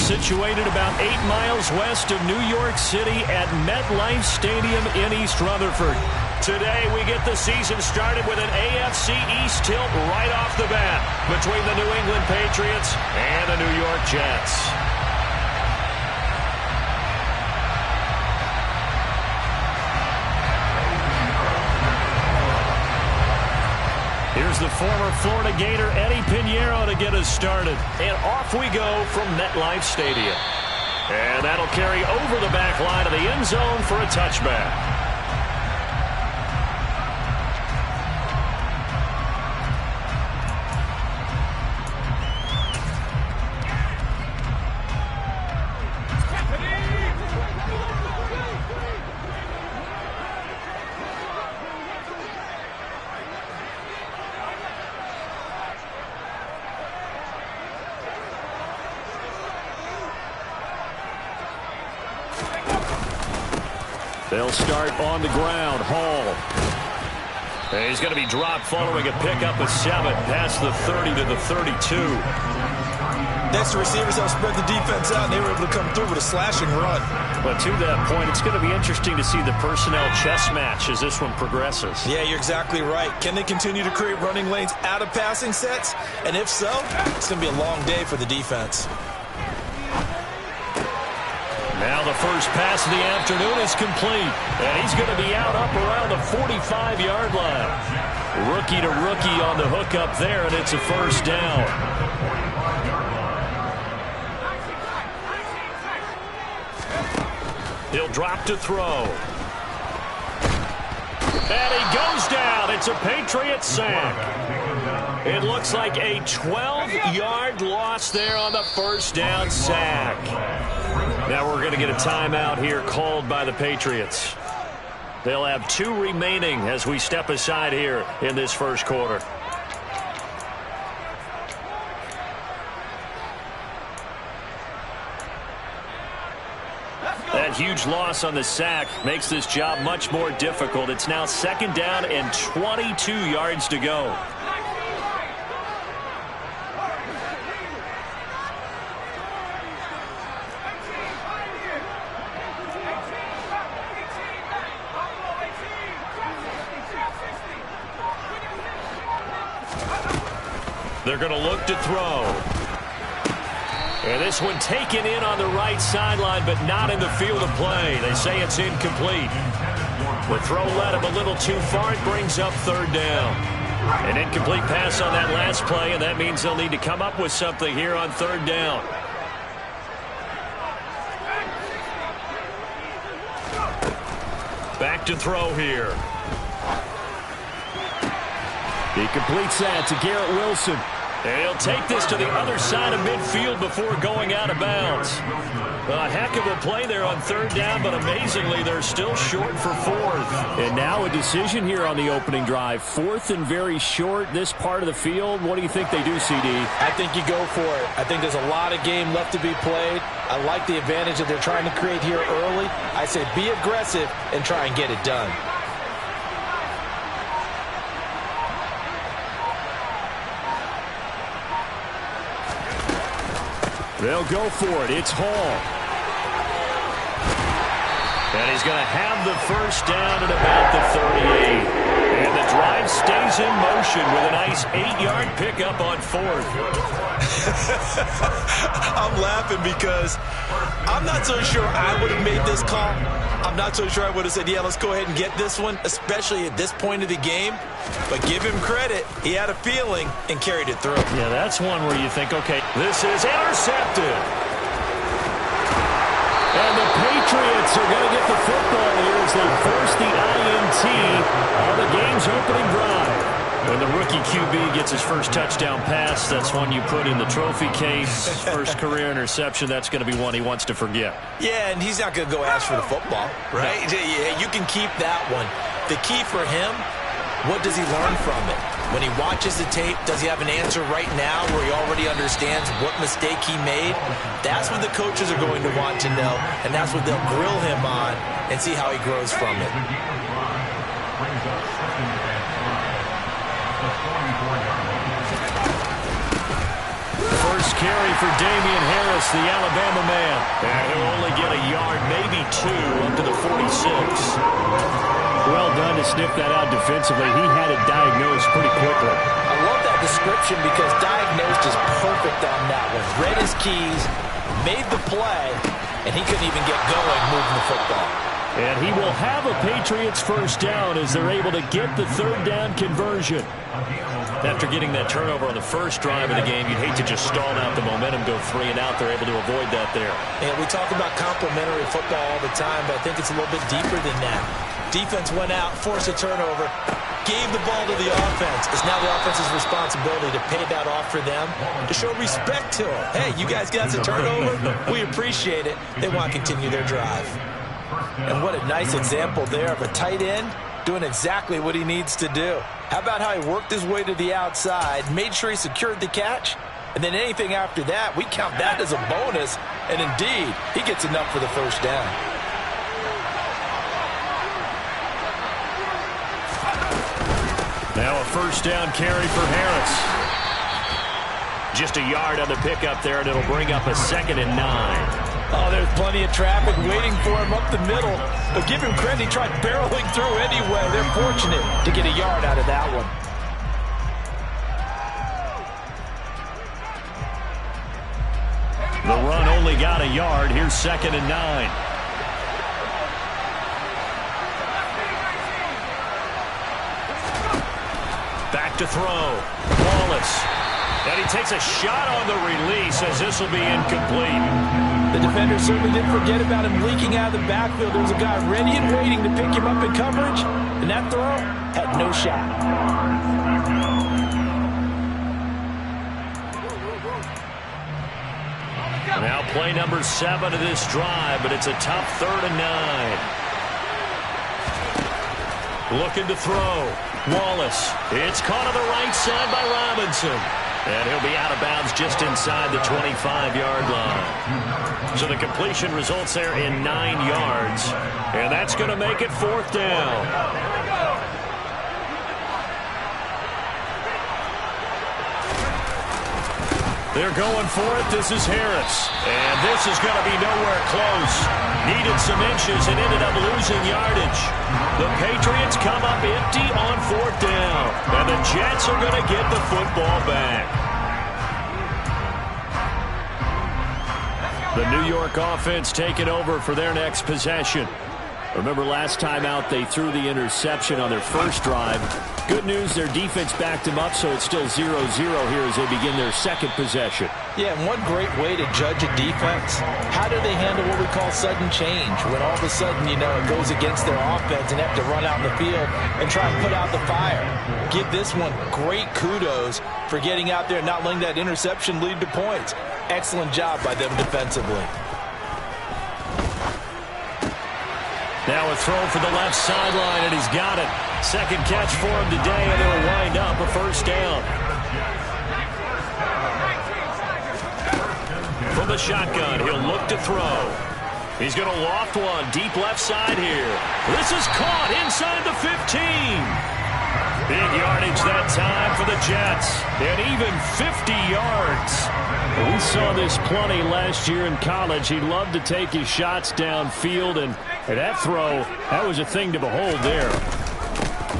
situated about 8 miles west of New York City at MetLife Stadium in East Rutherford. Today, we get the season started with an AFC East tilt right off the bat between the New England Patriots and the New York Jets. Here's the former Florida Gator Eddie Pinheiro to get us started. And off we go from MetLife Stadium. And that'll carry over the back line of the end zone for a touchback. They'll start on the ground. Hall. And he's going to be dropped following a pickup of 7 past the 30 to the 32. Next, the receivers have spread the defense out, and they were able to come through with a slashing run. But to that point, it's going to be interesting to see the personnel chess match as this one progresses. Yeah, you're exactly right. Can they continue to create running lanes out of passing sets? And if so, it's going to be a long day for the defense. Now the first pass of the afternoon is complete. And he's going to be out up around the 45-yard line. Rookie to rookie on the hook up there, and it's a first down. He'll drop to throw. And he goes down. It's a Patriot sack. It looks like a 12-yard loss there on the first down sack. Now we're going to get a timeout here called by the Patriots. They'll have 2 remaining as we step aside here in this first quarter. That huge loss on the sack makes this job much more difficult. It's now 2nd down and 22 yards to go. They're going to look to throw. And this one taken in on the right sideline, but not in the field of play. They say it's incomplete. The throw led him a little too far. It brings up 3rd down. An incomplete pass on that last play, and that means they'll need to come up with something here on 3rd down. Back to throw here. He completes that to Garrett Wilson. And he'll take this to the other side of midfield before going out of bounds. A heck of a play there on 3rd down, but amazingly, they're still short for 4th. And now a decision here on the opening drive. 4th and very short, this part of the field. What do you think they do, CD? I think you go for it. I think there's a lot of game left to be played. I like the advantage that they're trying to create here early. I say be aggressive and try and get it done. They'll go for it. It's Hall. And he's going to have the first down at about the 38. And the drive stays in motion with a nice 8-yard pickup on 4th. I'm laughing because I'm not so sure I would have made this call. I'm not so sure I would have said, yeah, let's go ahead and get this one, especially at this point of the game. But give him credit. He had a feeling and carried it through. Yeah, that's one where you think, okay, this is intercepted. And the Patriots are going to get the football here as they force the INT on the game's opening drive. When the rookie QB gets his first touchdown pass, that's one you put in the trophy case. First career interception, that's going to be one he wants to forget. Yeah, and he's not going to go ask for the football, right? No. Yeah, you can keep that one. The key for him, what does he learn from it? When he watches the tape, does he have an answer right now where he already understands what mistake he made? That's what the coaches are going to want to know, and that's what they'll grill him on and see how he grows from it. First carry for Damian Harris, the Alabama man. And he'll only get a yard, maybe 2, up to the 46. Well done to sniff that out defensively. He had it diagnosed pretty quickly. I love that description because diagnosed is perfect on that one. Read his keys, made the play, and he couldn't even get going moving the football. And he will have a Patriots first down as they're able to get the third down conversion. After getting that turnover on the first drive of the game, you'd hate to just stall out the momentum, go 3 and out. They're able to avoid that there. And we talk about complementary football all the time, but I think it's a little bit deeper than that. Defense went out, forced a turnover, gave the ball to the offense. It's now the offense's responsibility to pay that off for them, to show respect to them. Hey, you guys got a turnover? We appreciate it. They want to continue their drive. And what a nice example there of a tight end doing exactly what he needs to do. How about how he worked his way to the outside, made sure he secured the catch, and then anything after that, we count that as a bonus, and indeed, he gets enough for the first down. Now a first down carry for Harris. Just a yard on the pickup there, and it'll bring up a 2nd and 9. Oh, there's plenty of traffic waiting for him up the middle. But give him credit, he tried barreling through anyway. They're fortunate to get a yard out of that one. The run only got a yard. Here's 2nd and 9. Back to throw. Wallace. And he takes a shot on the release as this will be incomplete. The defender certainly didn't forget about him leaking out of the backfield. There was a guy ready and waiting to pick him up in coverage, and that throw had no shot. Now play number 7 of this drive, but it's a tough 3rd and 9. Looking to throw. Wallace. It's caught on the right side by Robinson. And he'll be out of bounds just inside the 25-yard line. So the completion results there in 9 yards. And that's going to make it 4th down. They're going for it. This is Harris. And this is going to be nowhere close. Needed some inches and ended up losing yardage. The Patriots come up empty on 4th down. And the Jets are going to get the football back. The New York offense taking over for their next possession. Remember last time out they threw the interception on their first drive. Good news, their defense backed them up, so it's still 0-0 here as they begin their second possession. Yeah, and one great way to judge a defense, how do they handle what we call sudden change? When all of a sudden, you know, it goes against their offense and they have to run out in the field and try and put out the fire. Give this one great kudos for getting out there and not letting that interception lead to points. Excellent job by them defensively. Now a throw for the left sideline, and he's got it. Second catch for him today, and it'll wind up a first down. From the shotgun, he'll look to throw. He's going to loft one deep left side here. This is caught inside the 15. Big yardage that time for the Jets, and even 50 yards. We saw this plenty last year in college. He loved to take his shots downfield, and that throw, that was a thing to behold there.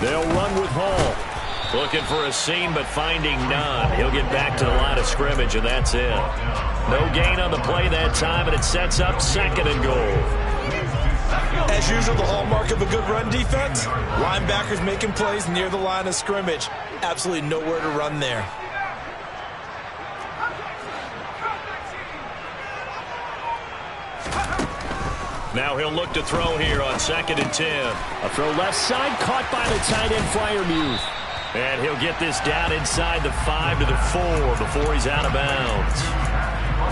They'll run with Hall. Looking for a seam, but finding none. He'll get back to the line of scrimmage, and that's it. No gain on the play that time, and it sets up 2nd and goal. As usual, the hallmark of a good run defense, linebackers making plays near the line of scrimmage. Absolutely nowhere to run there. Now he'll look to throw here on 2nd and 10. A throw left side, caught by the tight end Freiermuth. And he'll get this down inside the 5 to the 4 before he's out of bounds.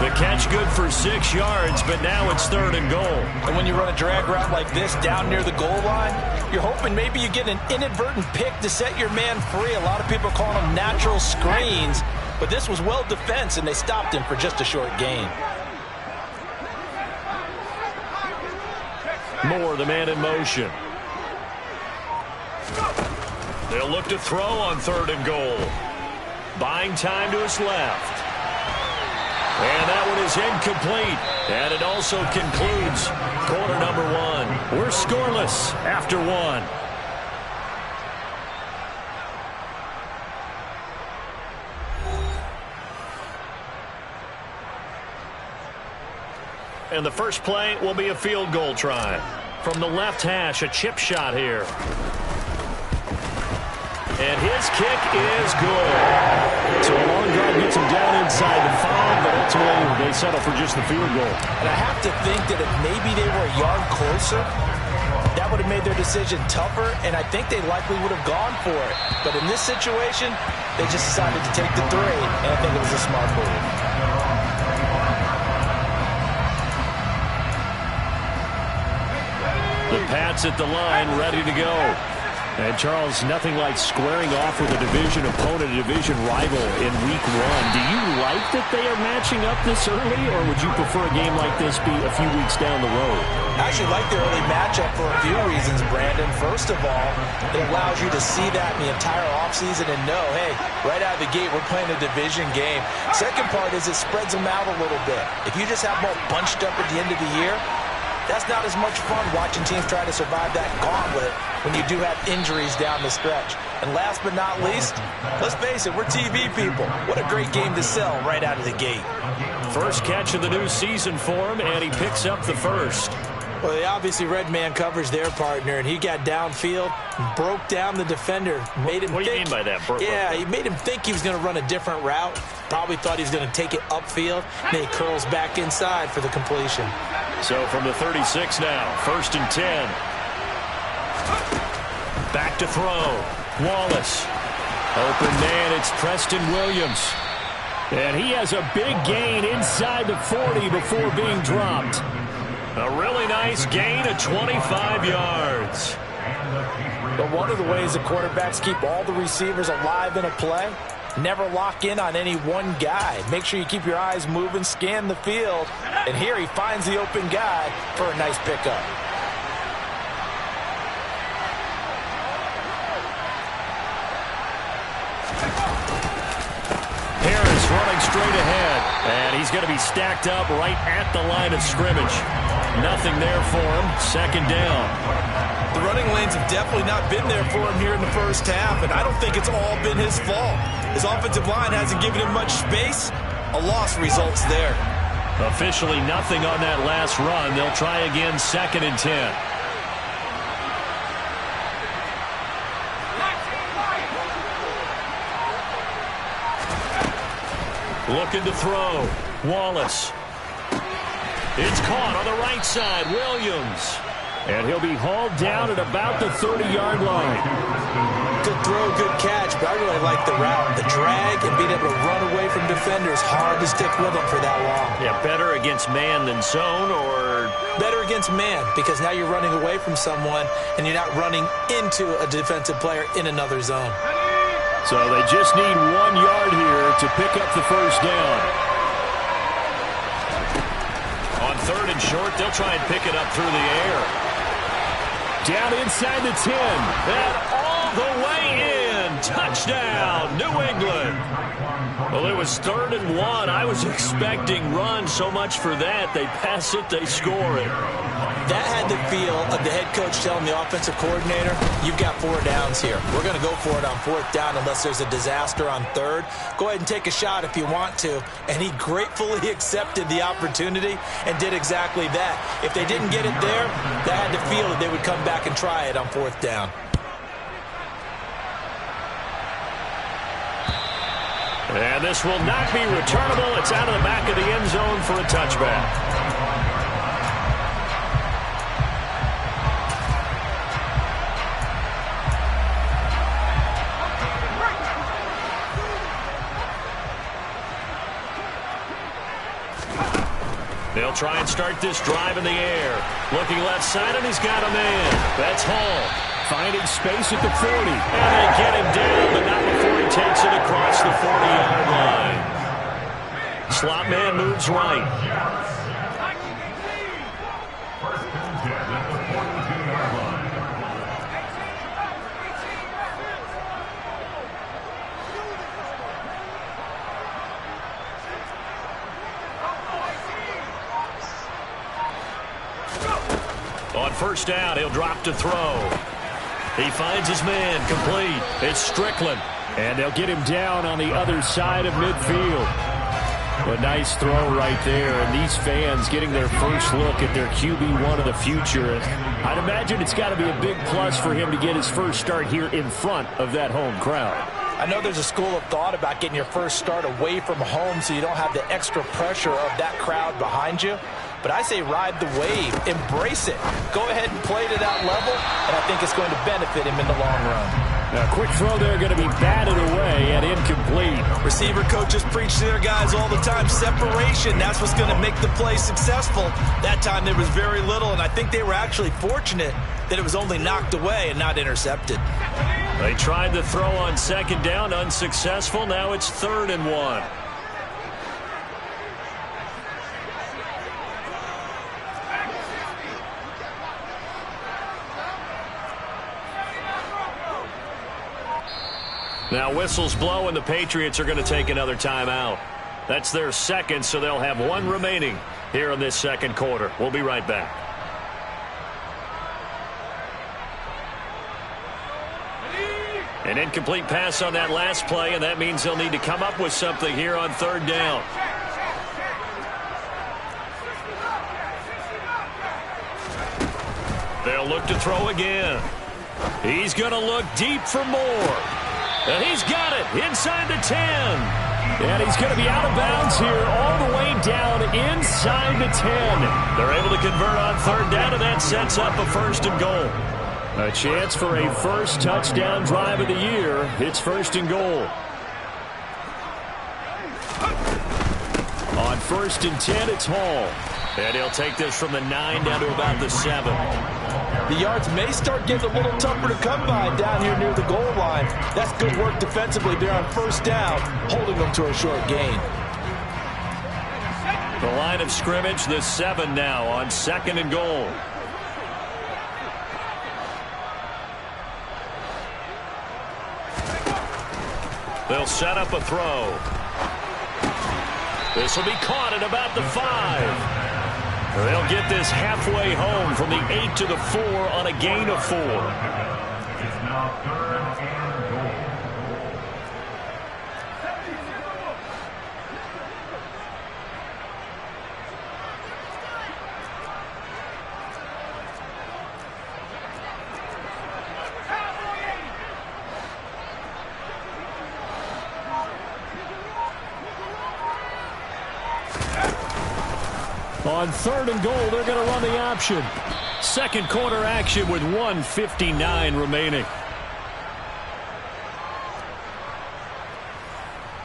The catch good for 6 yards, but now it's 3rd and goal. And when you run a drag route like this down near the goal line, you're hoping maybe you get an inadvertent pick to set your man free. A lot of people call them natural screens, but this was well defense, and they stopped him for just a short gain. Moore, the man in motion. They'll look to throw on 3rd and goal. Buying time to his left. And that one is incomplete. And it also concludes quarter number one. We're scoreless after one. And the first play will be a field goal try. From the left hash, a chip shot here. And his kick is good. So a long drive gets him down inside the 5, but ultimately they settle for just the field goal. And I have to think that if maybe they were a yard closer, that would have made their decision tougher, and I think they likely would have gone for it. But in this situation, they just decided to take the 3, and I think it was a smart move. The Pats at the line, ready to go. And Charles, nothing like squaring off with a division opponent, a division rival in week 1. Do you like that they are matching up this early, or would you prefer a game like this be a few weeks down the road? I actually like the early matchup for a few reasons, Brandon. First of all, it allows you to see that in the entire offseason and know, hey, right out of the gate, we're playing a division game. Second part is it spreads them out a little bit. If you just have them all bunched up at the end of the year, that's not as much fun watching teams try to survive that gauntlet when you do have injuries down the stretch. And last but not least, let's face it, we're TV people. What a great game to sell right out of the gate. First catch of the new season for him, and he picks up the first. Well, they obviously red man covers their partner, and he got downfield, broke down the defender, made him What do you mean by that? He made him think he was going to run a different route. Probably thought he was going to take it upfield, and then he curls back inside for the completion. So from the 36 now, 1st and 10. Back to throw. Wallace. Open man, it's Preston Williams. And he has a big gain inside the 40 before being dropped. A really nice gain of 25 yards. But one of the ways the quarterbacks keep all the receivers alive in a play, never lock in on any one guy. Make sure you keep your eyes moving, scan the field. And here he finds the open guy for a nice pickup. Harris running straight ahead. And he's going to be stacked up right at the line of scrimmage. Nothing there for him. 2nd down. The running lanes have definitely not been there for him here in the first half, and I don't think it's all been his fault. His offensive line hasn't given him much space. A loss results there. Officially nothing on that last run. They'll try again 2nd and 10. Looking to throw. Wallace. It's caught on the right side. Williams. And he'll be hauled down at about the 30-yard line. Good throw, good catch, but I really like the route. The drag and being able to run away from defenders, hard to stick with them for that long. Yeah, better against man than zone, or? Better against man, because now you're running away from someone and you're not running into a defensive player in another zone. So they just need 1 yard here to pick up the first down. On 3rd and short, they'll try and pick it up through the air. Down inside the 10. And all the way in. Touchdown, New England. Well, it was 3rd and 1. I was expecting run, so much for that. They pass it, they score it. That had the feel of the head coach telling the offensive coordinator, you've got 4 downs here. We're going to go for it on 4th down unless there's a disaster on 3rd. Go ahead and take a shot if you want to. And he gratefully accepted the opportunity and did exactly that. If they didn't get it there, that had the feel that they would come back and try it on 4th down. And this will not be returnable. It's out of the back of the end zone for a touchback. They'll try and start this drive in the air. Looking left side, and he's got a man. That's Hall. Finding space at the 40. And they get him down, but not before he takes it across the 40-yard line. Slot man moves right. first down, he'll drop to throw. He finds his man, complete. It's Strickland. And they'll get him down on the other side of midfield. A nice throw right there, and these fans getting their first look at their QB1 of the future. And I'd imagine it's got to be a big plus for him to get his first start here in front of that home crowd. I know there's a school of thought about getting your first start away from home so you don't have the extra pressure of that crowd behind you. But I say ride the wave, embrace it. Go ahead and play to that level, and I think it's going to benefit him in the long run. Now, quick throw there, going to be batted away and incomplete. Receiver coaches preach to their guys all the time. Separation, that's what's going to make the play successful. That time there was very little, and I think they were actually fortunate that it was only knocked away and not intercepted. They tried the throw on second down, unsuccessful. Now it's 3rd and 1. Now whistles blow, and the Patriots are going to take another timeout. That's their second, so they'll have one remaining here in this second quarter. We'll be right back. An incomplete pass on that last play, and that means they'll need to come up with something here on 3rd down. They'll look to throw again. He's going to look deep for more. And he's got it inside the 10. And he's going to be out of bounds here all the way down inside the 10. They're able to convert on 3rd down, and that sets up a 1st and goal. A chance for a first touchdown drive of the year. It's 1st and goal. On 1st and 10, it's Hall. And he'll take this from the 9 down to about the 7. The yards may start getting a little tougher to come by down here near the goal line. That's good work defensively there on 1st down, holding them to a short gain. The line of scrimmage, the 7 now on 2nd and goal. They'll set up a throw. This will be caught at about the 5. They'll get this halfway home from the 8 to the 4 on a gain of 4. It's now 3rd and goal. On 3rd and goal, they're going to run the option. Second quarter action with 1:59 remaining.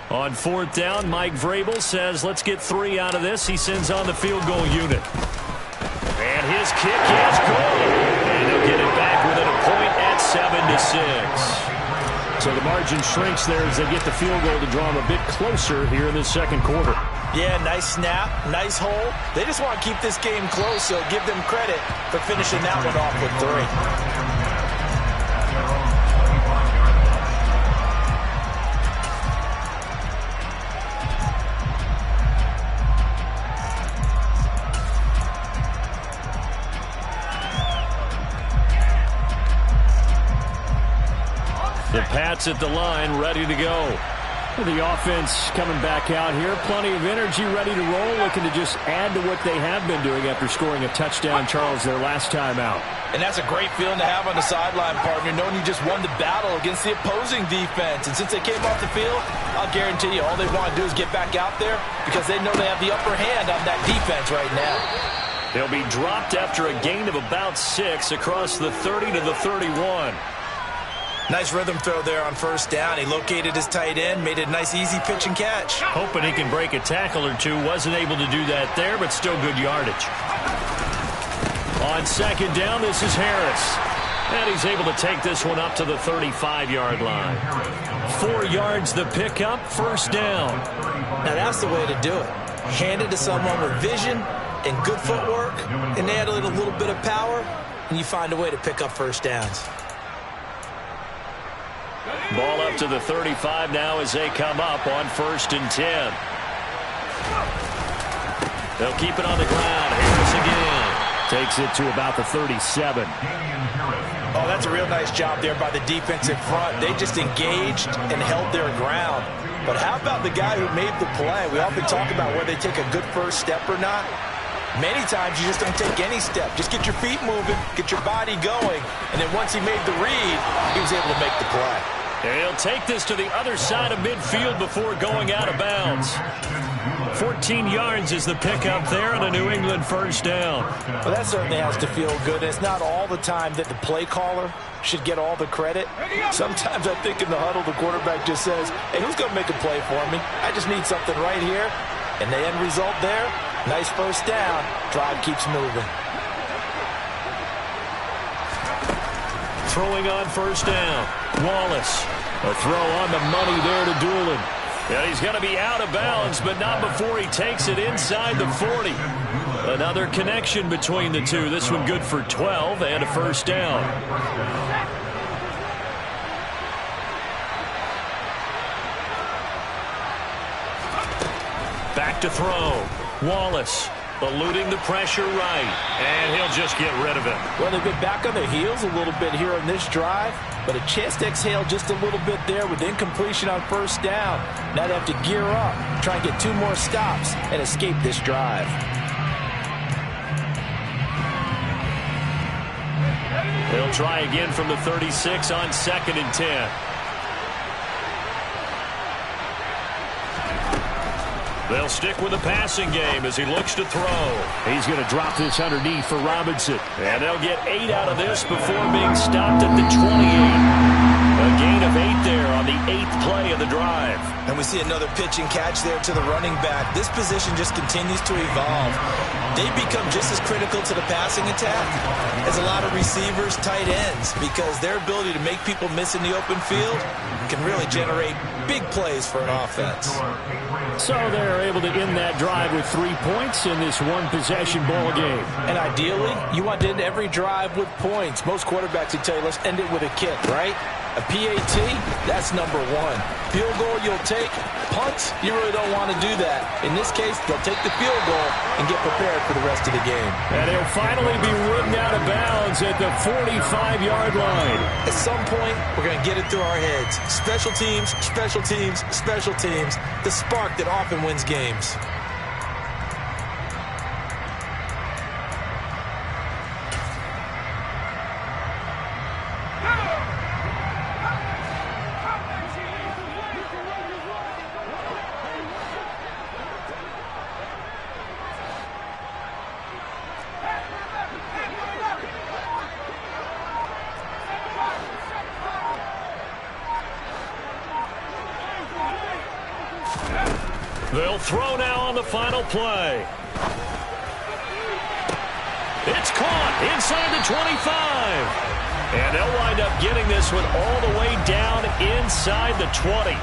On 4th down, Mike Vrabel says, let's get 3 out of this. He sends on the field goal unit. And his kick is good. And they'll get it back within a point at 7-6. So the margin shrinks there as they get the field goal to draw them a bit closer here in the second quarter. Yeah, nice snap, nice hole. They just want to keep this game close, so give them credit for finishing that one off with 3. The Pats at the line, ready to go. The offense coming back out here. Plenty of energy, ready to roll, looking to just add to what they have been doing after scoring a touchdown, Charles, their last time out. And that's a great feeling to have on the sideline, partner, knowing you just won the battle against the opposing defense. And since they came off the field, I'll guarantee you all they want to do is get back out there because they know they have the upper hand on that defense right now. They'll be dropped after a gain of about 6 across the 30 to the 31. Nice rhythm throw there on 1st down. He located his tight end, made it a nice easy pitch and catch. Hoping he can break a tackle or two. Wasn't able to do that there, but still good yardage. On 2nd down, this is Harris. And he's able to take this one up to the 35-yard line. 4 yards the pickup, 1st down. Now that's the way to do it. Hand it to someone with vision and good footwork, and add a little bit of power, and you find a way to pick up 1st downs. Ball up to the 35 now as they come up on 1st and 10. They'll keep it on the ground. Harris again. Takes it to about the 37. Oh, that's a real nice job there by the defensive front. They just engaged and held their ground. But how about the guy who made the play? We often talk about whether they take a good first step or not. Many times you just don't take any step. Just get your feet moving, get your body going, and then once he made the read, he was able to make the play. He'll take this to the other side of midfield before going out of bounds. 14 yards is the pickup there and a New England first down. Well, that certainly has to feel good. It's not all the time that the play caller should get all the credit. Sometimes I think in the huddle, the quarterback just says, hey, who's going to make a play for me? I just need something right here. And the end result there, nice first down. Drive keeps moving. Throwing on first down. Wallace. A throw on the money there to Doolin. Yeah, he's going to be out of bounds, but not before he takes it inside the 40. Another connection between the two. This one good for 12 and a first down. Back to throw. Wallace eluding the pressure right, and he'll just get rid of it. Well, they've been back on their heels a little bit here on this drive, but a chance to exhale just a little bit there with incompletion on first down. Now they have to gear up, try and get 2 more stops, and escape this drive. They'll try again from the 36 on 2nd and 10. They'll stick with the passing game as he looks to throw. He's going to drop this underneath for Robinson. And they'll get 8 out of this before being stopped at the 28. A gain of 8 there on the 8th play of the drive. And we see another pitch and catch there to the running back. This position just continues to evolve. They become just as critical to the passing attack as a lot of receivers, tight ends, because their ability to make people miss in the open field can really generate big plays for an offense. So they're able to end that drive with 3 points in this one-possession ball game. And ideally, you want to end every drive with points. Most quarterbacks would tell you, let's end it with a kick, right? A PAT, that's number 1. Field goal you'll take. Punts, you really don't want to do that. In this case, they'll take the field goal and get prepared for the rest of the game. And he'll finally be ridden out of bounds at the 45-yard line. At some point, we're going to get it through our heads. Special teams, special teams, special teams. The spark that often wins games. They'll throw now on the final play. It's caught inside the 25. And they'll wind up getting this one all the way down inside the 20.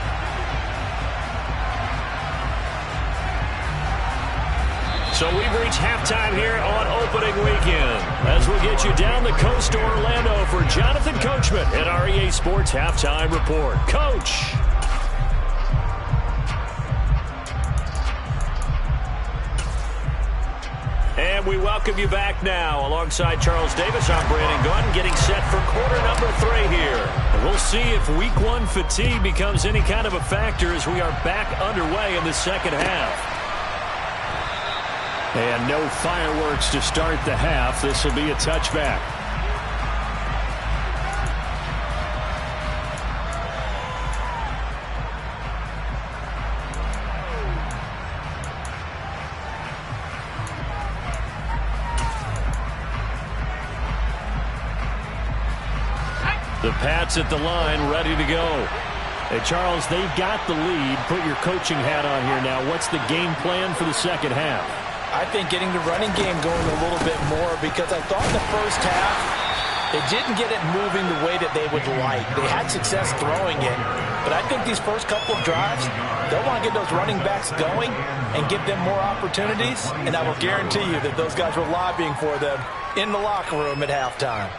So we've reached halftime here on opening weekend. As we'll get you down the coast to Orlando for Jonathan Coachman at our EA Sports Halftime Report. Coach. And we welcome you back now. Alongside Charles Davis, I'm Brandon Gunn, getting set for quarter number 3 here. And we'll see if week 1 fatigue becomes any kind of a factor as we are back underway in the second half. And no fireworks to start the half. This will be a touchback. The Pats at the line, ready to go. Hey, Charles, they've got the lead. Put your coaching hat on here now. What's the game plan for the second half? I think getting the running game going a little bit more, because I thought in the first half they didn't get it moving the way that they would like. They had success throwing it, but I think these first couple of drives, they'll want to get those running backs going and give them more opportunities, and I will guarantee you that those guys were lobbying for them in the locker room at halftime.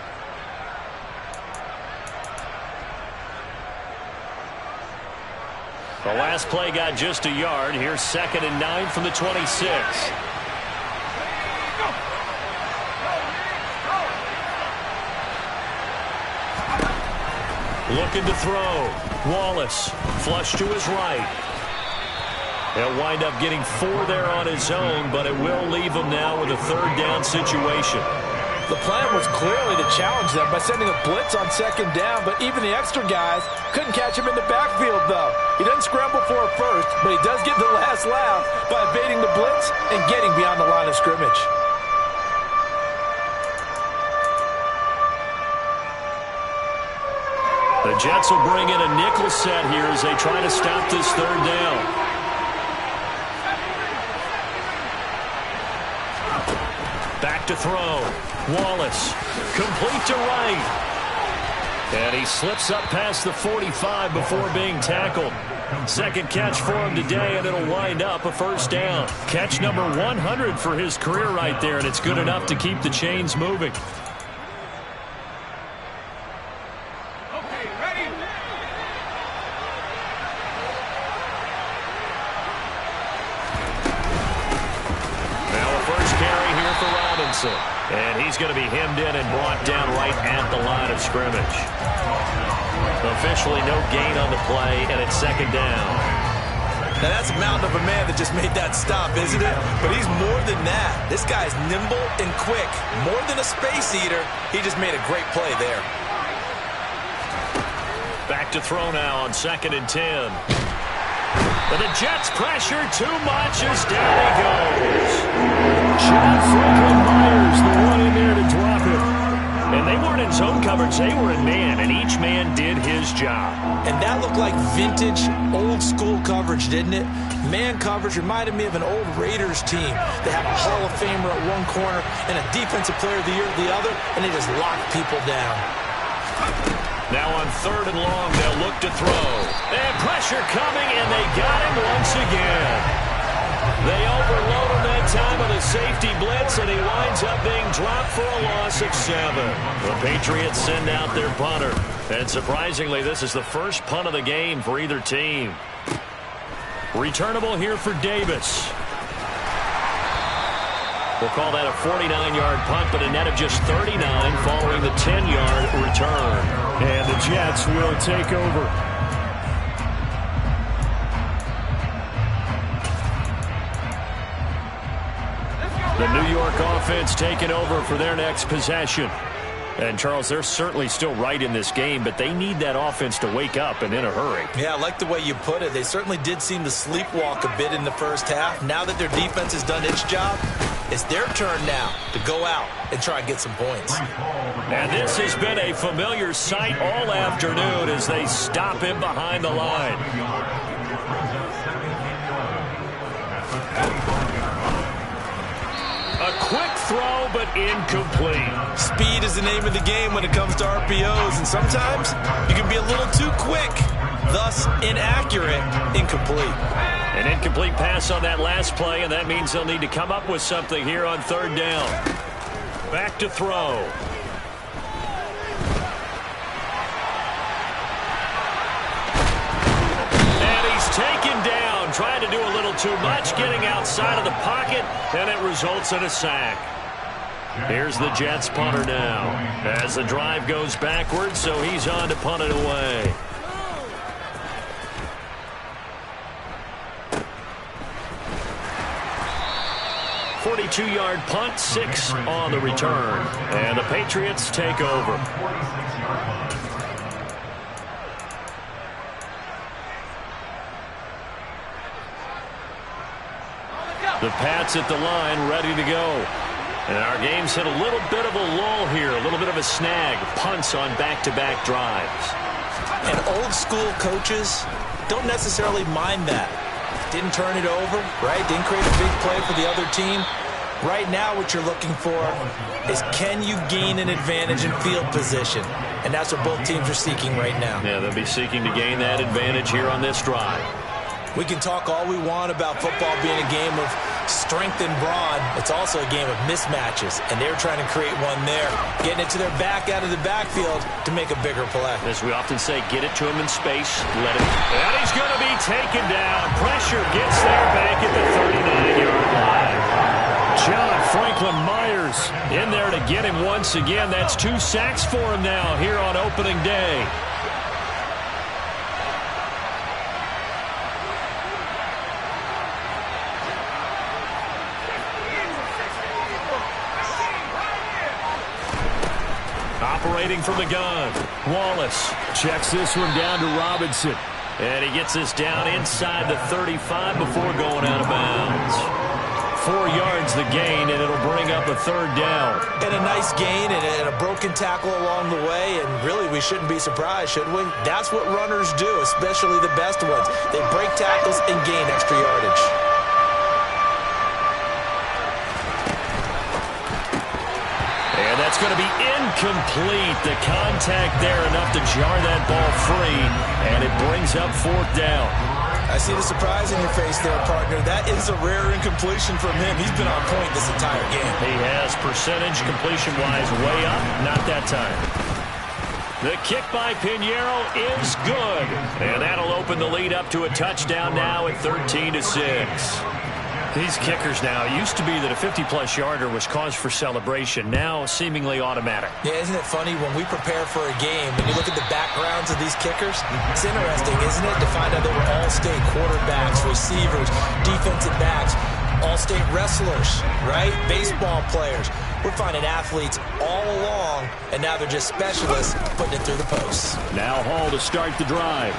The last play got just a yard. Here's 2nd and 9 from the 26. Looking to throw. Wallace, flush to his right. He'll wind up getting 4 there on his own, but it will leave him now with a 3rd down situation. The plan was clearly to challenge them by sending a blitz on 2nd down, but even the extra guys couldn't catch him in the backfield, though. He doesn't scramble for it first, but he does get the last laugh by evading the blitz and getting beyond the line of scrimmage. The Jets will bring in a nickel set here as they try to stop this 3rd down. Back to throw. Wallace, complete to right. And he slips up past the 45 before being tackled. 2nd catch for him today, and it'll wind up a 1st down. Catch number 100 for his career right there, and it's good enough to keep the chains moving. And he's going to be hemmed in and brought down right at the line of scrimmage. Officially no gain on the play, and it's 2nd down. Now that's a mountain of a man that just made that stop, isn't it? But he's more than that. This guy's nimble and quick. More than a space eater, he just made a great play there. Back to throw now on 2nd and 10. But the Jets pressure too much as down he goes. John Franklin Myers, the one in there to drop it. And they weren't in zone coverage, they were in man, and each man did his job. And that looked like vintage, old-school coverage, didn't it? Man coverage reminded me of an old Raiders team. They have a Hall of Famer at one corner and a Defensive Player of the Year at the other, and they just lock people down. Now on 3rd and long, they'll look to throw. And pressure coming, and they got him once again. They overload him that time with a safety blitz, and he winds up being dropped for a loss of 7. The Patriots send out their punter. And surprisingly, this is the first punt of the game for either team. Returnable here for Davis. We'll call that a 49-yard punt, but a net of just 39 following the 10-yard return. And the Jets will take over. The New York offense taking over for their next possession. And, Charles, they're certainly still right in this game, but they need that offense to wake up and in a hurry. Yeah, I like the way you put it. They certainly did seem to sleepwalk a bit in the first half. Now that their defense has done its job, it's their turn now to go out and try and get some points. And this has been a familiar sight all afternoon as they stop him behind the line. A quick throw, but incomplete. Speed is the name of the game when it comes to RPOs, and sometimes you can be a little too quick, thus inaccurate, incomplete. An incomplete pass on that last play, and that means they'll need to come up with something here on 3rd down. Back to throw. And he's taken down, trying to do a little too much, getting outside of the pocket, and it results in a sack. Here's the Jets punter now, as the drive goes backwards, so he's on to punt it away. .42-yard punt, 6 on the return. And the Patriots take over. The Pats at the line, ready to go. And our game's hit a little bit of a lull here, a little bit of a snag. Punts on back-to-back drives. And old-school coaches don't necessarily mind that. Didn't turn it over, right? Didn't create a big play for the other team. Right now what you're looking for is, can you gain an advantage in field position? And that's what both teams are seeking right now. Yeah, they'll be seeking to gain that advantage here on this drive. We can talk all we want about football being a game of strength and brawn. It's also a game of mismatches, and they're trying to create one there, getting it to their back out of the backfield to make a bigger play. As we often say, get it to him in space, let him. And he's going to be taken down. Pressure gets there back at the 39-yard line. John Franklin Myers in there to get him once again. That's 2 sacks for him now here on opening day. Operating from the gun, Wallace checks this one down to Robinson. And he gets this down inside the 35 before going out of bounds. 4 yards the gain, and it'll bring up a third down. And a nice gain and a broken tackle along the way, and really we shouldn't be surprised, should we? That's what runners do, especially the best ones. They break tackles and gain extra yardage. And that's going to be incomplete. The contact there enough to jar that ball free, and it brings up fourth down. I see the surprise in your face there, partner. That is a rare incompletion from him. He's been on point this entire game. He has percentage completion-wise way up. Not that time. The kick by Pinheiro is good. And that'll open the lead up to a touchdown now at 13-6. These kickers now, it used to be that a 50-plus yarder was cause for celebration. Now seemingly automatic. Yeah, isn't it funny when we prepare for a game, when you look at the backgrounds of these kickers, it's interesting, isn't it, to find out they were all-state quarterbacks, receivers, defensive backs, all-state wrestlers, right? Baseball players. We're finding athletes all along, and now they're just specialists putting it through the posts. Now Hall to start the drive.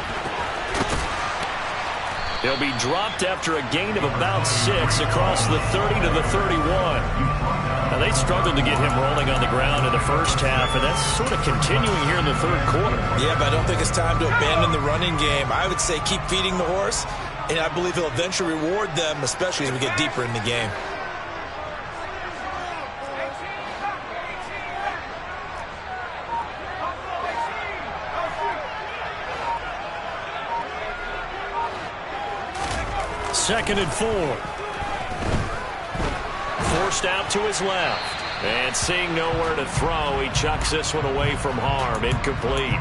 He'll be dropped after a gain of about 6 across the 30 to the 31. Now, they struggled to get him rolling on the ground in the first half, and that's sort of continuing here in the third quarter. Yeah, but I don't think it's time to abandon the running game. I would say keep feeding the horse, and I believe he'll eventually reward them, especially as we get deeper in the game. Second and 4. Forced out to his left. And seeing nowhere to throw, he chucks this one away from harm. Incomplete.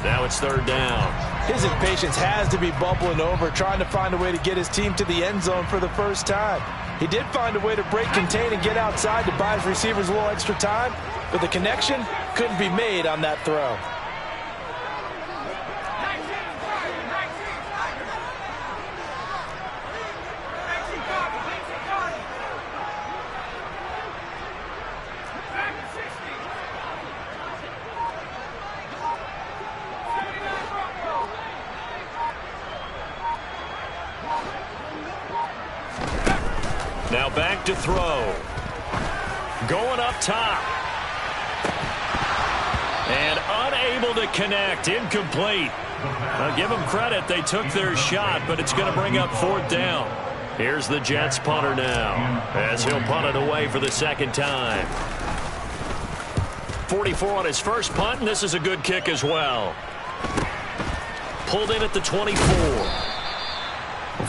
Now it's third down. His impatience has to be bubbling over, trying to find a way to get his team to the end zone for the first time. He did find a way to break, contain, and get outside to buy his receivers a little extra time, but the connection couldn't be made on that throw. Now back to throw. Going up top. And unable to connect. Incomplete. I'll give them credit. They took their shot, but it's going to bring up fourth down. Here's the Jets punter now, as he'll punt it away for the second time. 44 on his first punt, and this is a good kick as well. Pulled in at the 24.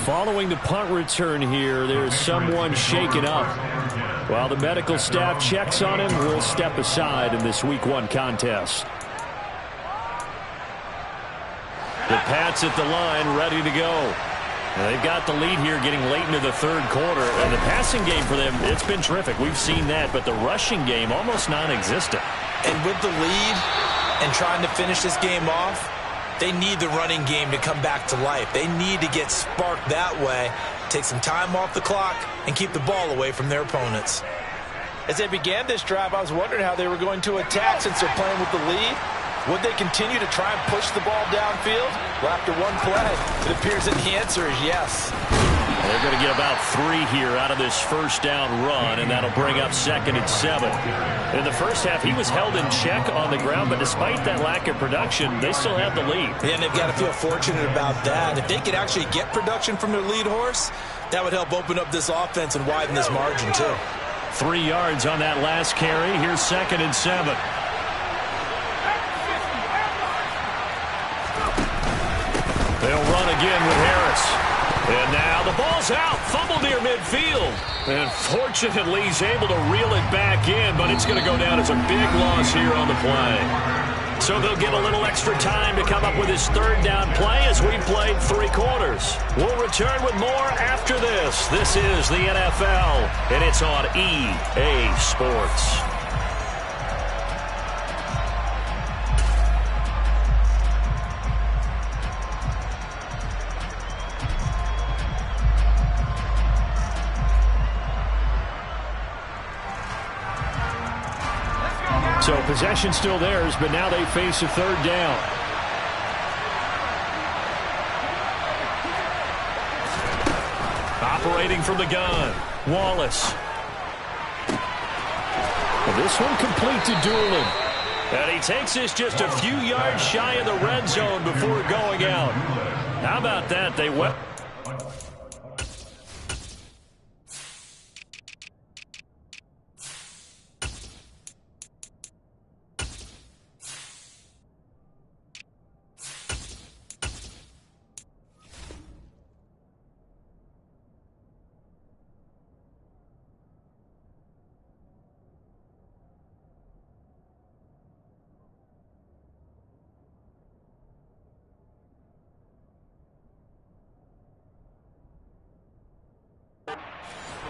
Following the punt return here, there's someone shaken up. While the medical staff checks on him, we'll step aside in this Week 1 contest. The Pats at the line, ready to go. They've got the lead here getting late into the third quarter. And the passing game for them, it's been terrific. We've seen that, but the rushing game almost non-existent. And with the lead and trying to finish this game off, they need the running game to come back to life. They need to get sparked that way, take some time off the clock, and keep the ball away from their opponents. As they began this drive, I was wondering how they were going to attack since they're playing with the lead. Would they continue to try and push the ball downfield? Well, after one play, it appears that the answer is yes. They're going to get about 3 here out of this first down run, and that'll bring up 2nd and 7. In the first half, he was held in check on the ground, but despite that lack of production, they still have the lead. Yeah, and they've got to feel fortunate about that. If they could actually get production from their lead horse, that would help open up this offense and widen this margin, too. 3 yards on that last carry. Here's 2nd and 7. They'll run again with Harris. And now the ball's out. Fumble near midfield. And fortunately, he's able to reel it back in, but it's going to go down as a big loss here on the play. So they'll get a little extra time to come up with his third down play as we played 3 quarters. We'll return with more after this. This is the NFL, and it's on EA Sports. So possession still theirs, but now they face a third down. Operating from the gun, Wallace. Well, this one complete to Doolin. And he takes this just a few yards shy of the red zone before going out. How about that? They went.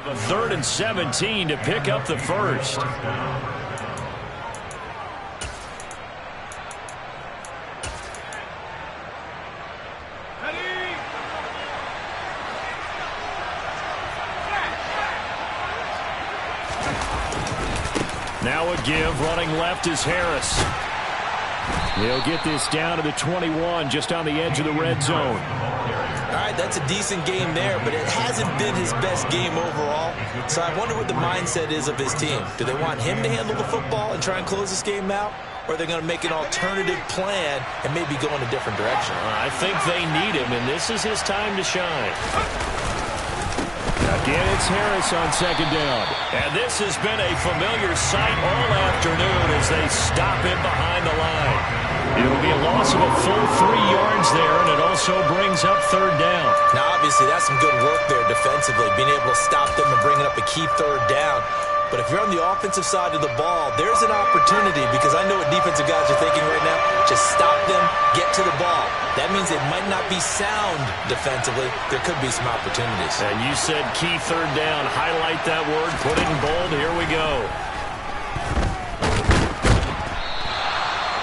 A 3rd and 17 to pick up the first. Now a give, running left is Harris. They'll get this down to the 21, just on the edge of the red zone. All right, that's a decent game there, but it hasn't been his best game overall. So I wonder what the mindset is of his team. Do they want him to handle the football and try and close this game out? Or are they going to make an alternative plan and maybe go in a different direction? I think they need him, and this is his time to shine. Again, it's Harris on 2nd down. And this has been a familiar sight all afternoon as they stop him behind the line. It'll be a loss of a full 3 yards there, and it also brings up 3rd down. Now, obviously, that's some good work there defensively, being able to stop them and bringing up a key 3rd down. But if you're on the offensive side of the ball, there's an opportunity, because I know what defensive guys are thinking right now. Just stop them, get to the ball. That means they might not be sound defensively. There could be some opportunities. And you said key 3rd down. Highlight that word. Put it in bold. Here we go.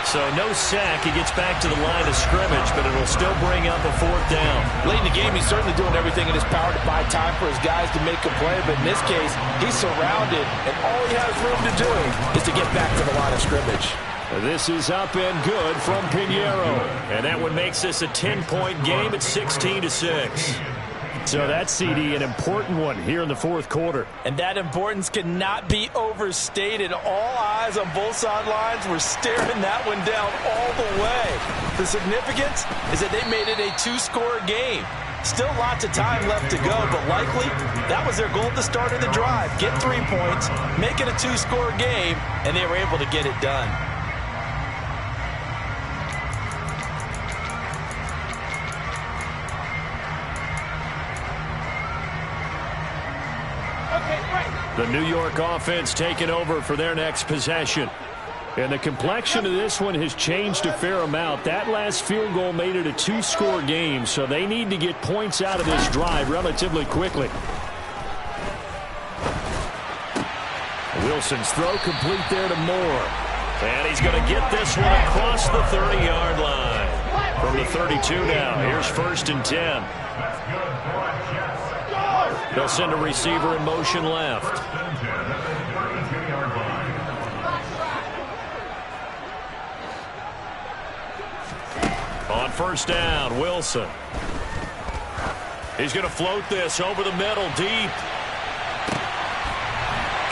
So no sack. He gets back to the line of scrimmage, but it'll still bring up a 4th down. Late in the game, he's certainly doing everything in his power to buy time for his guys to make a play. But in this case, he's surrounded, and all he has room to do is to get back to the line of scrimmage. This is up and good from Pinheiro. And that one makes this a 10-point game at 16-6. So that's, CD, an important one here in the 4th quarter. And that importance cannot be overstated. All eyes on both sidelines were staring that one down all the way. The significance is that they made it a 2-score game. Still lots of time left to go, but likely that was their goal at the start of the drive. Get 3 points, make it a 2-score game, and they were able to get it done. The New York offense taking over for their next possession. And the complexion of this one has changed a fair amount. That last field goal made it a 2-score game, so they need to get points out of this drive relatively quickly. Wilson's throw complete there to Moore. And he's going to get this one across the 30-yard line. From the 32 now, here's 1st and 10. They'll send a receiver in motion left. On 1st down, Wilson. He's going to float this over the middle, deep.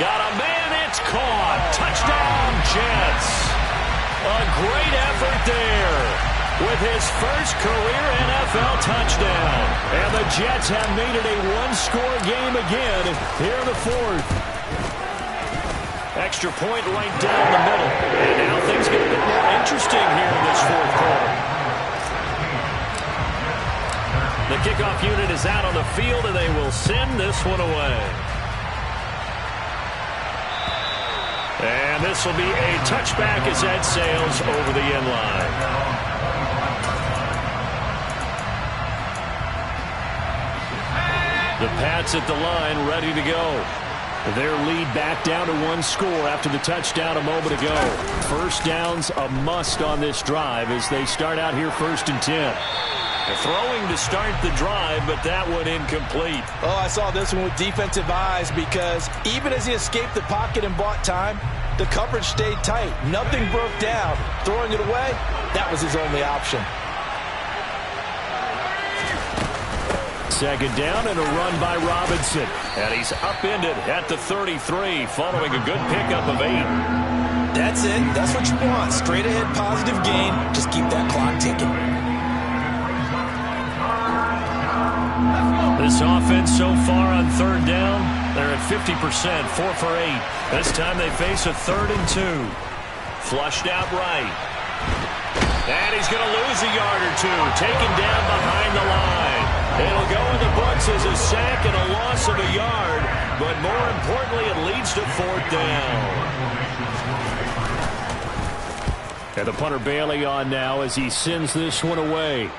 Got a man, it's caught. Touchdown, Jets. A great effort there with his first career NFL touchdown. And the Jets have made it a 1-score game again here in the 4th. Extra point right down the middle. And now things get a bit more interesting here in this 4th quarter. The kickoff unit is out on the field, and they will send this one away. And this will be a touchback as that sails over the end line. The Pats at the line, ready to go. Their lead back down to 1 score after the touchdown a moment ago. First down's a must on this drive as they start out here 1st and 10. They're throwing to start the drive, but that one incomplete. Oh, I saw this one with defensive eyes because even as he escaped the pocket and bought time, the coverage stayed tight. Nothing broke down. Throwing it away, that was his only option. Second down and a run by Robinson. And he's upended at the 33 following a good pickup of 8. That's it. That's what you want. Straight ahead positive gain. Just keep that clock ticking. This offense so far on 3rd down, they're at 50%, 4 for 8. This time they face a 3rd and 2. Flushed out right. And he's going to lose a yard or 2. Taken down behind the line. It'll go in the books as a sack and a loss of a yard. But more importantly, it leads to 4th down. And the punter Bailey on now as he sends this one away.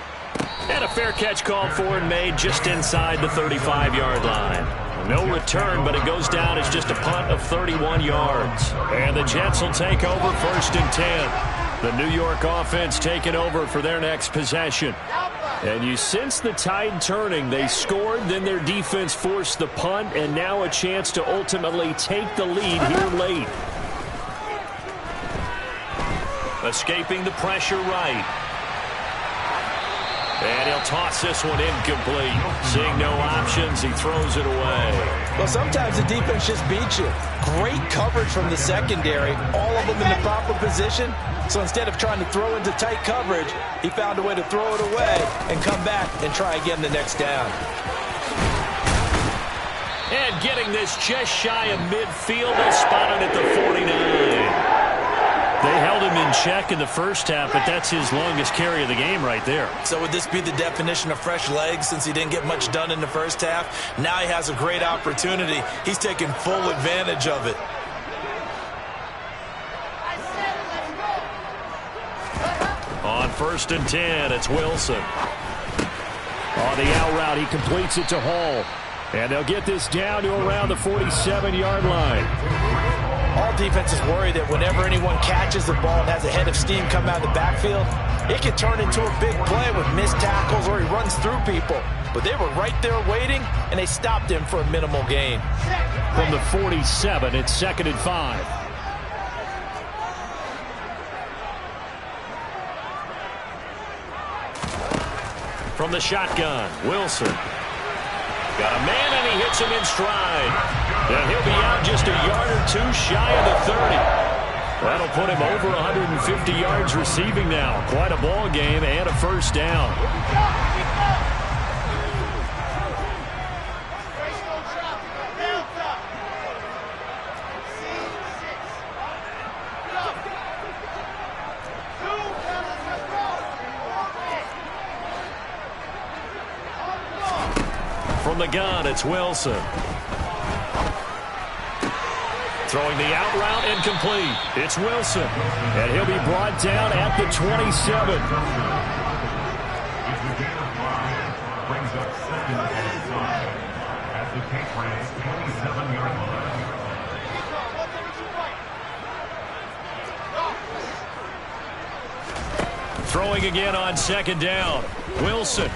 And a fair catch called for and made just inside the 35-yard line. No return, but it goes down as just a punt of 31 yards. And the Jets will take over 1st and 10. The New York offense taking over for their next possession. And you sense the tide turning. They scored, then their defense forced the punt, and now a chance to ultimately take the lead here late. Escaping the pressure right. And he'll toss this one incomplete. Seeing no options, he throws it away. Well, sometimes the defense just beats you. Great coverage from the secondary, all of them in the proper position. So instead of trying to throw into tight coverage, he found a way to throw it away and come back and try again the next down. And getting this just shy of midfield, they'll spot it at the 49. They held him in check in the first half, but that's his longest carry of the game right there. So would this be the definition of fresh legs since he didn't get much done in the first half? Now he has a great opportunity. He's taking full advantage of it. On 1st and 10, it's Wilson. On the out route, he completes it to Hall. And they'll get this down to around the 47-yard line. All defenses worry that whenever anyone catches the ball and has a head of steam come out of the backfield, it can turn into a big play with missed tackles or he runs through people. But they were right there waiting, and they stopped him for a minimal gain. From the 47, it's 2nd and 5. From the shotgun, Wilson. Got a man, and he hits him in stride. And he'll be out just a yard or 2 shy of the 30. That'll put him over 150 yards receiving now. Quite a ball game and a 1st down. From the gun, it's Wilson. Throwing the out route incomplete. It's Wilson. And he'll be brought down at the 27. Brings up 2nd and 5 at the Patriots' 27-yard line. Throwing again on 2nd down. Wilson.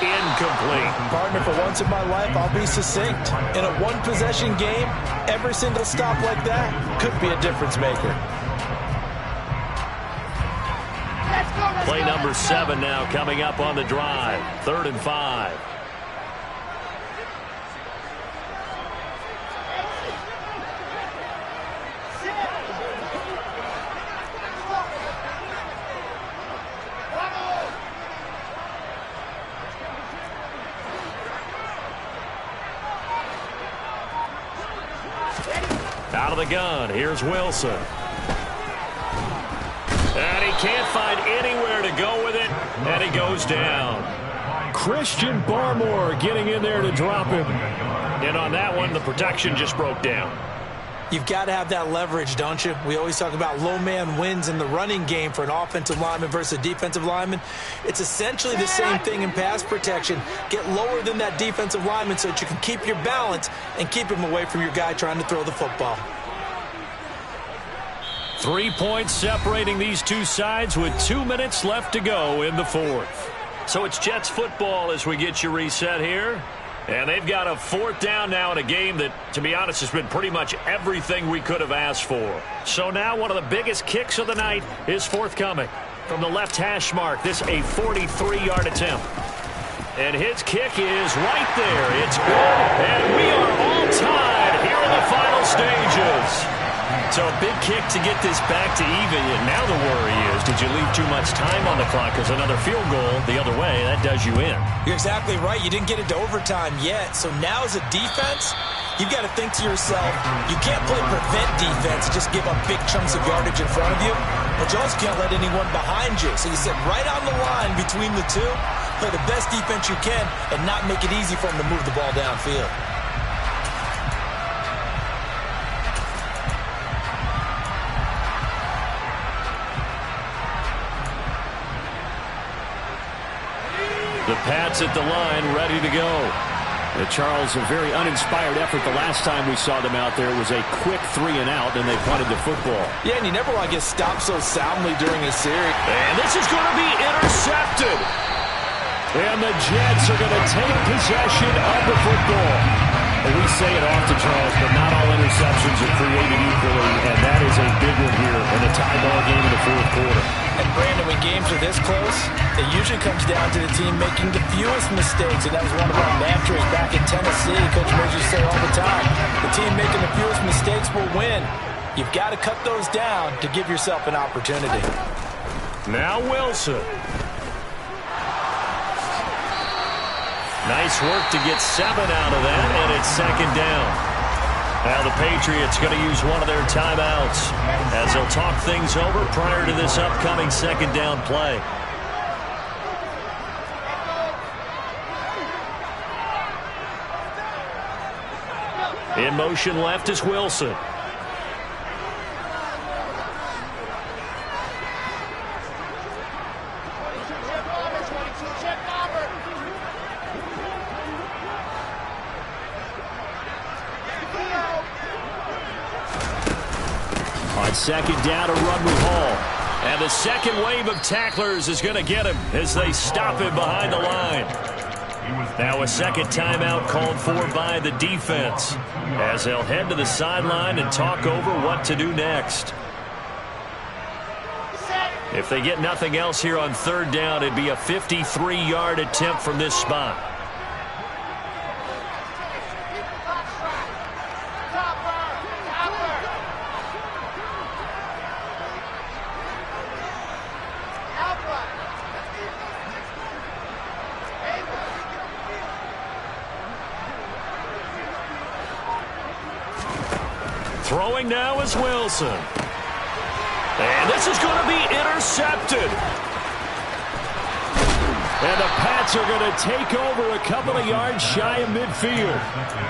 Incomplete. Partner, for once in my life, I'll be succinct. In a one-possession game, every single stop like that could be a difference maker. Play number 7 now coming up on the drive. 3rd and 5. Out of the gun, here's Wilson. And he can't find anywhere to go with it, and he goes down. Christian Barmore getting in there to drop him. And on that one, the protection just broke down. You've got to have that leverage, don't you? We always talk about low man wins in the running game for an offensive lineman versus a defensive lineman. It's essentially the same thing in pass protection. Get lower than that defensive lineman so that you can keep your balance and keep him away from your guy trying to throw the football. 3 points separating these two sides with 2 minutes left to go in the fourth. So it's Jets football as we get you reset here. And they've got a fourth down now in a game that, to be honest, has been pretty much everything we could have asked for. So now one of the biggest kicks of the night is forthcoming. From the left hash mark, this a 43-yard attempt. And his kick is right there. It's good, and we are all tied here in the final stages. So a big kick to get this back to even. And now the worry is, did you leave too much time on the clock? Because another field goal the other way, that does you in. You're exactly right. You didn't get into overtime yet. So now as a defense, you've got to think to yourself, you can't play prevent defense and just give up big chunks of yardage in front of you. But you also can't let anyone behind you. So you sit right on the line between the two, play the best defense you can, and not make it easy for them to move the ball downfield. The Pats at the line, ready to go. Charles, a very uninspired effort. The last time we saw them out there was a quick 3-and-out, and they punted the football. Yeah, and you never want to get stopped so soundly during a series. And this is going to be intercepted. And the Jets are going to take possession of the football. We say it often, Charles, but not all interceptions are created equally, and that is a big one here in a tie ball game in the fourth quarter. And Brandon, when games are this close, it usually comes down to the team making the fewest mistakes, and that was one of our mantras back in Tennessee. Coach Murray used to say all the time, the team making the fewest mistakes will win. You've got to cut those down to give yourself an opportunity. Now Wilson. Nice work to get 7 out of that, and it's second down. Now the Patriots going to use one of their timeouts as they'll talk things over prior to this upcoming second down play. In motion left is Wilson. On second down, a run with Hall. And the second wave of tacklers is going to get him as they stop him behind the line. Now a second timeout called for by the defense as they'll head to the sideline and talk over what to do next. If they get nothing else here on third down, it'd be a 53-yard attempt from this spot. Throwing now is Wilson. And this is going to be intercepted. And the Pats are going to take over a couple of yards shy of midfield.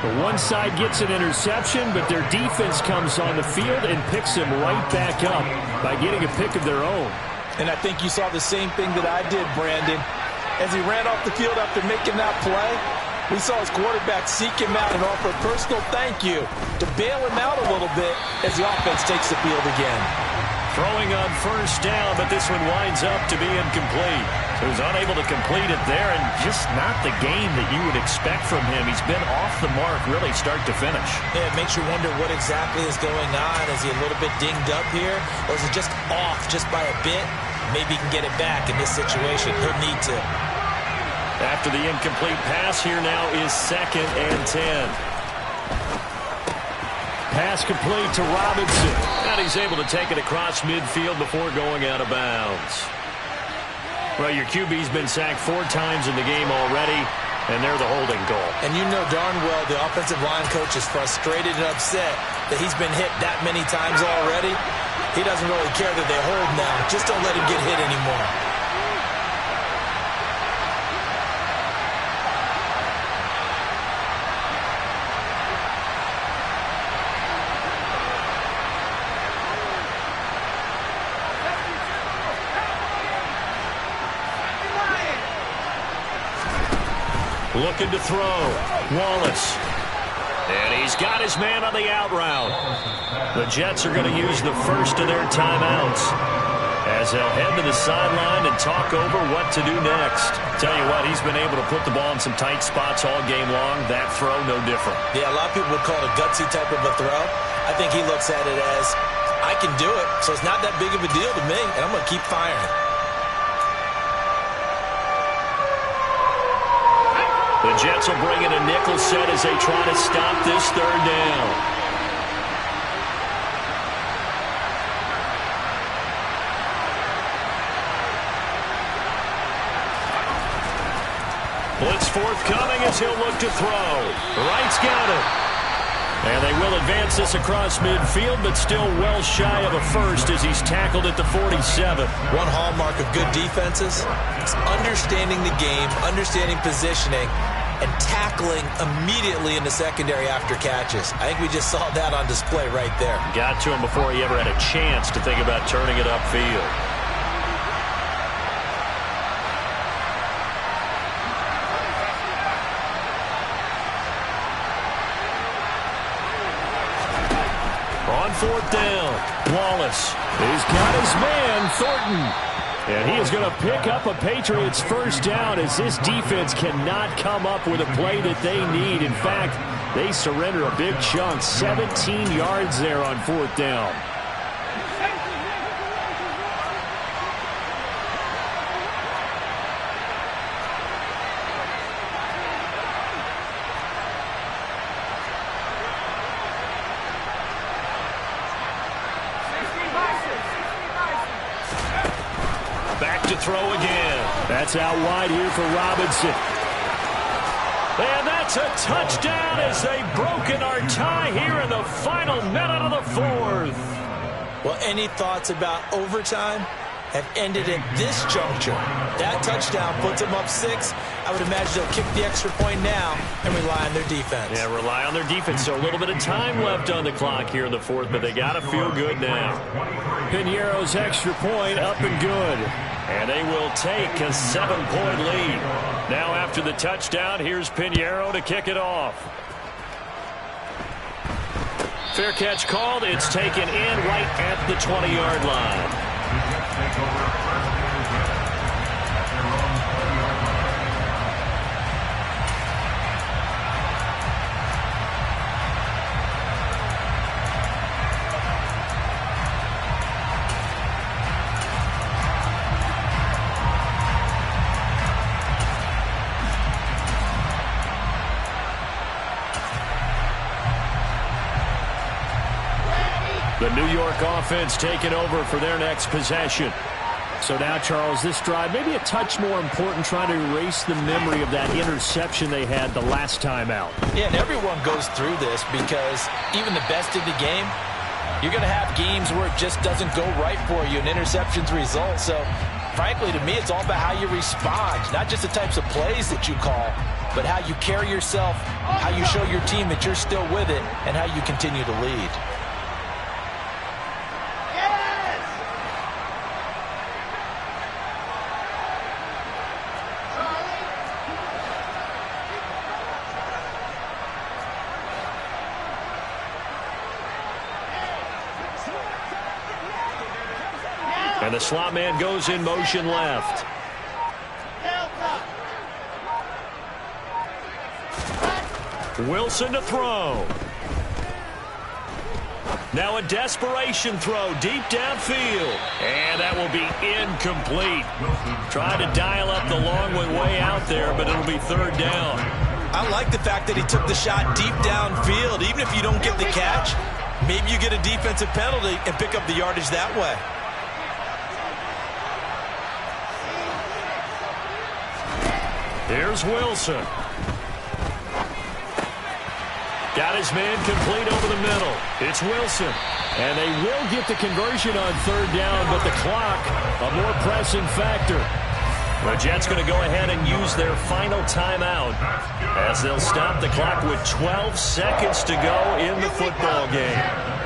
The one side gets an interception, but their defense comes on the field and picks him right back up by getting a pick of their own. And I think you saw the same thing that I did, Brandon. As he ran off the field after making that play, we saw his quarterback seek him out and offer a personal thank you to bail him out a little bit as the offense takes the field again. Throwing on first down, but this one winds up to be incomplete. He was unable to complete it there, and just not the game that you would expect from him. He's been off the mark really start to finish. Yeah, it makes you wonder what exactly is going on. Is he a little bit dinged up here, or is it just off just by a bit? Maybe he can get it back in this situation. He'll need to. After the incomplete pass, here now is 2nd and 10. Pass complete to Robinson. And he's able to take it across midfield before going out of bounds. Well, your QB's been sacked 4 times in the game already, and they're the holding goal. And you know darn well the offensive line coach is frustrated and upset that he's been hit that many times already. He doesn't really care that they hold now. Just don't let him get hit anymore. Looking to throw. Wallace. And he's got his man on the out route. The Jets are going to use the first of their timeouts as they'll head to the sideline and talk over what to do next. Tell you what, he's been able to put the ball in some tight spots all game long. That throw, no different. Yeah, a lot of people would call it a gutsy type of a throw. I think he looks at it as, I can do it, so it's not that big of a deal to me, and I'm going to keep firing. The Jets will bring in a nickel set as they try to stop this third down. Blitz forthcoming as he'll look to throw. Wright's got it. And they will advance this across midfield, but still well shy of a first as he's tackled at the 47. One hallmark of good defenses is understanding the game, understanding positioning, and tackling immediately in the secondary after catches. I think we just saw that on display right there. Got to him before he ever had a chance to think about turning it upfield. On fourth down, Wallace. He's got his man, Thornton. And he is going to pick up a Patriots first down as this defense cannot come up with a play that they need. In fact, they surrender a big chunk, 17 yards there on fourth down. Throw again. That's out wide here for Robinson. And that's a touchdown as they've broken our tie here in the final minute of the fourth. Well, any thoughts about overtime have ended at this juncture. That touchdown puts them up 6. I would imagine they'll kick the extra point now and rely on their defense. Yeah, rely on their defense. So a little bit of time left on the clock here in the fourth, but they got to feel good now. Piñeiro's extra point up and good. And they will take a 7-point lead. Now after the touchdown, here's Piñeiro to kick it off. Fair catch called. It's taken in right at the 20-yard line. The New York offense taking over for their next possession. So now, Charles, this drive maybe a touch more important, trying to erase the memory of that interception they had the last time out. Yeah, and everyone goes through this because even the best in the game, you're going to have games where it just doesn't go right for you and interceptions result. So, frankly, to me, it's all about how you respond, not just the types of plays that you call, but how you carry yourself, how you show your team that you're still with it, and how you continue to lead. And the slot man goes in motion left. Wilson to throw. Now a desperation throw deep downfield. And that will be incomplete. Trying to dial up the long way out there, but it'll be third down. I like the fact that he took the shot deep downfield. Even if you don't get the catch, maybe you get a defensive penalty and pick up the yardage that way. Here's Wilson. Got his man complete over the middle. It's Wilson. And they will get the conversion on third down, but the clock, a more pressing factor. The Jets going to go ahead and use their final timeout as they'll stop the clock with 12 seconds to go in the football game.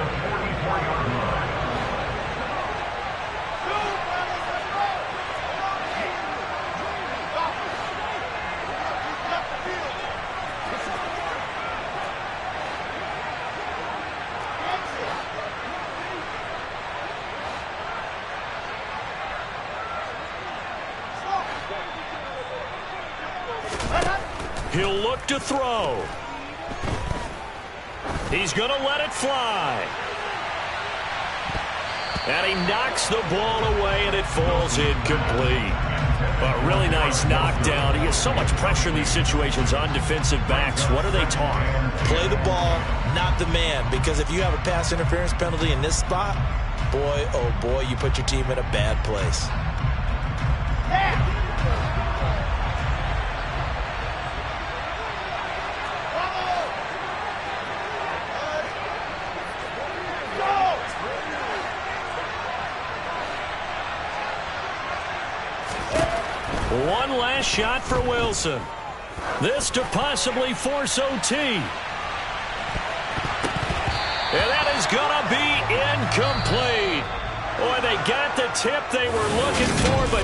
He'll look to throw. He's going to let it fly. And he knocks the ball away, and it falls incomplete. A really nice knockdown. He has so much pressure in these situations on defensive backs. What are they taught? Play the ball, not the man. Because if you have a pass interference penalty in this spot, boy, oh boy, you put your team in a bad place. One last shot for Wilson. This to possibly force OT. And that is going to be incomplete. Boy, they got the tip they were looking for, but